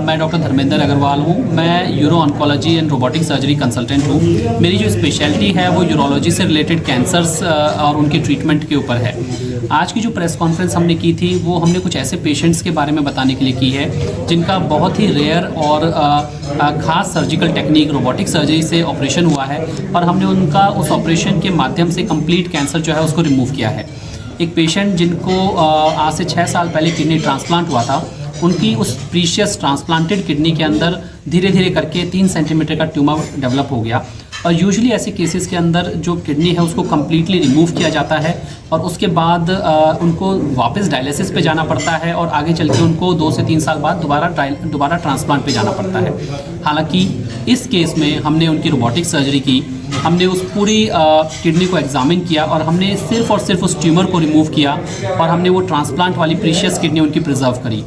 मैं डॉक्टर धर्मेंद्र अग्रवाल हूँ। मैं euro oncology and robotic surgery consultant हूँ। मेरी जो स्पेशलिटी है वो यूरोलॉजी से रिलेटेड कैंसर्स और उनके ट्रीटमेंट के ऊपर है। आज की जो प्रेस कॉन्फ्रेंस हमने की थी वो हमने कुछ ऐसे पेशेंट्स के बारे में बताने के लिए की है जिनका बहुत ही रेयर और ख़ास सर्जिकल टेक्निक रोबोटिक सर्जरी से ऑपरेशन हुआ है और हमने उनका उस ऑपरेशन के माध्यम से कंप्लीट कैंसर जो है उसको रिमूव किया है। एक पेशेंट जिनको आज से 6 साल पहले किडनी ट्रांसप्लांट हुआ था, उनकी उस प्रीशियस ट्रांसप्लांटेड किडनी के अंदर धीरे धीरे करके 3 सेंटीमीटर का ट्यूमर डेवलप हो गया और यूजुअली ऐसे केसेस के अंदर जो किडनी है उसको कम्प्लीटली रिमूव किया जाता है और उसके बाद उनको वापस डायलिसिस पे जाना पड़ता है और आगे चल के उनको 2 से 3 साल बाद दोबारा ट्रांसप्लांट पे जाना पड़ता है। हालांकि इस केस में हमने उनकी रोबोटिक सर्जरी की, हमने उस पूरी किडनी को एग्जामिन किया और हमने सिर्फ और सिर्फ उस ट्यूमर को रिमूव किया और हमने वो ट्रांसप्लांट वाली प्रीशियस किडनी उनकी प्रिजर्व करी।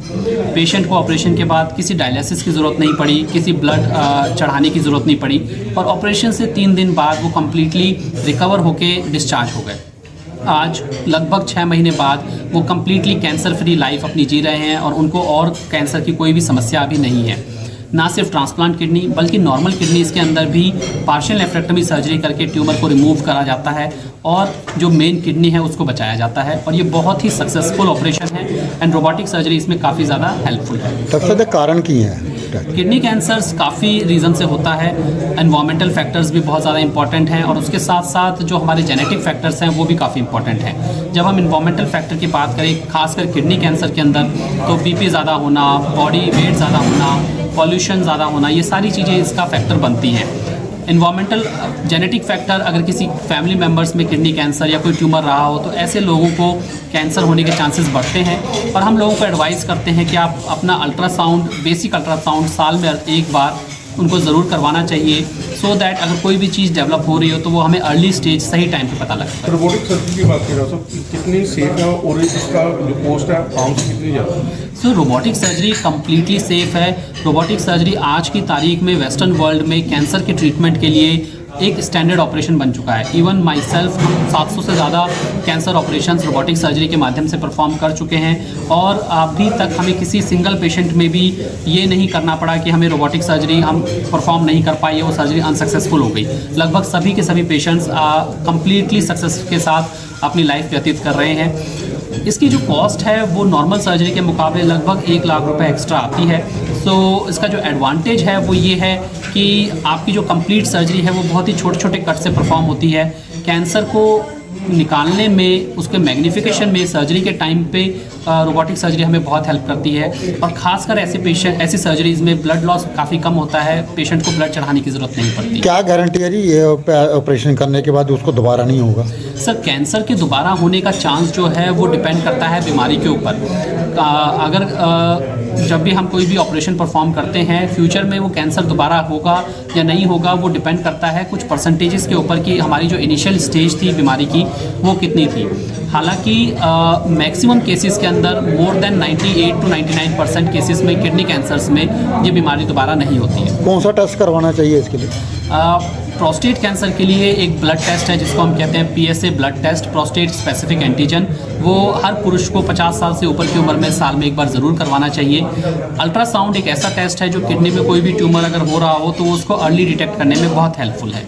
पेशेंट को ऑपरेशन के बाद किसी डायलिसिस की ज़रूरत नहीं पड़ी, किसी ब्लड चढ़ाने की ज़रूरत नहीं पड़ी और ऑपरेशन से 3 दिन बाद वो कम्प्लीटली रिकवर होके डिस्चार्ज हो गए। आज लगभग 6 महीने बाद वो कम्प्लीटली कैंसर फ्री लाइफ अपनी जी रहे हैं और उनको और कैंसर की कोई भी समस्या अभी नहीं है। ना सिर्फ ट्रांसप्लांट किडनी बल्कि नॉर्मल किडनीज़ के अंदर भी पार्शियल नेफ्रेक्टमी सर्जरी करके ट्यूमर को रिमूव करा जाता है और जो मेन किडनी है उसको बचाया जाता है और ये बहुत ही सक्सेसफुल ऑपरेशन है एंड रोबोटिक सर्जरी इसमें काफ़ी ज़्यादा हेल्पफुल है। सबसे कारण की है किडनी कैंसर्स काफ़ी रीज़न से होता है। एनवायरमेंटल फैक्टर्स भी बहुत ज़्यादा इंपॉर्टेंट हैं और उसके साथ साथ जो हमारे जेनेटिक फैक्टर्स हैं वो भी काफ़ी इंपॉर्टेंट हैं। जब हम एनवायरमेंटल फैक्टर की बात करें खासकर किडनी कैंसर के अंदर तो बीपी ज़्यादा होना, बॉडी वेट ज़्यादा होना, पॉल्यूशन ज़्यादा होना, ये सारी चीज़ें इसका फैक्टर बनती हैं। एनवायरमेंटल जेनेटिक फैक्टर अगर किसी फैमिली मेम्बर्स में किडनी कैंसर या कोई ट्यूमर रहा हो तो ऐसे लोगों को कैंसर होने के चांसेस बढ़ते हैं और हम लोगों को एडवाइस करते हैं कि आप अपना अल्ट्रासाउंड, बेसिक अल्ट्रासाउंड साल में एक बार उनको ज़रूर करवाना चाहिए सो दैट अगर कोई भी चीज़ डेवलप हो रही हो तो वो हमें अर्ली स्टेज सही टाइम पे पता लगता है। रोबोटिक सर्जरी की बात करें तो कितनी सेफ है और इसका जो कॉस्ट है आम से कितनी ज़्यादा है? सो रोबोटिक सर्जरी कम्प्लीटली सेफ़ है। रोबोटिक सर्जरी आज की तारीख में वेस्टर्न वर्ल्ड में कैंसर के ट्रीटमेंट के लिए एक स्टैंडर्ड ऑपरेशन बन चुका है। इवन माई सेल्फ 700 से ज़्यादा कैंसर ऑपरेशंस रोबोटिक सर्जरी के माध्यम से परफॉर्म कर चुके हैं और अभी तक हमें किसी सिंगल पेशेंट में भी ये नहीं करना पड़ा कि हमें रोबोटिक सर्जरी हम परफॉर्म नहीं कर पाए, वो सर्जरी अनसक्सेसफुल हो गई। लगभग सभी के सभी पेशेंट्स कम्प्लीटली सक्सेस के साथ अपनी लाइफ व्यतीत कर रहे हैं। इसकी जो कॉस्ट है वो नॉर्मल सर्जरी के मुकाबले लगभग 1 लाख रुपए एक्स्ट्रा आती है। सो इसका जो एडवांटेज है वो ये है कि आपकी जो कंप्लीट सर्जरी है वो बहुत ही छोटे छोटे कट से परफॉर्म होती है। कैंसर को निकालने में, उसके मैग्नीफिकेशन में सर्जरी के टाइम पे रोबोटिक सर्जरी हमें बहुत हेल्प करती है और ख़ासकर ऐसी सर्जरीज़ में ब्लड लॉस काफ़ी कम होता है, पेशेंट को ब्लड चढ़ाने की ज़रूरत नहीं पड़ती। क्या गारंटी है जी ये ऑपरेशन करने के बाद उसको दोबारा नहीं होगा? सर, कैंसर के दोबारा होने का चांस जो है वो डिपेंड करता है बीमारी के ऊपर। अगर जब भी हम कोई भी ऑपरेशन परफॉर्म करते हैं फ्यूचर में वो कैंसर दोबारा होगा या नहीं होगा वो डिपेंड करता है कुछ परसेंटेजेस के ऊपर कि हमारी जो इनिशियल स्टेज थी बीमारी की वो कितनी थी। हालांकि मैक्सिमम केसेस के अंदर मोर देन 98 to 99% केसेस में किडनी कैंसर्स में ये बीमारी दोबारा नहीं होती है। कौन सा टेस्ट करवाना चाहिए इसके लिए? प्रोस्टेट कैंसर के लिए एक ब्लड टेस्ट है जिसको हम कहते हैं PSA blood test, prostate specific antigen. वो हर पुरुष को 50 साल से ऊपर की उम्र में साल में एक बार ज़रूर करवाना चाहिए। अल्ट्रासाउंड एक ऐसा टेस्ट है जो किडनी में कोई भी ट्यूमर अगर हो रहा हो तो उसको अर्ली डिटेक्ट करने में बहुत हेल्पफुल है।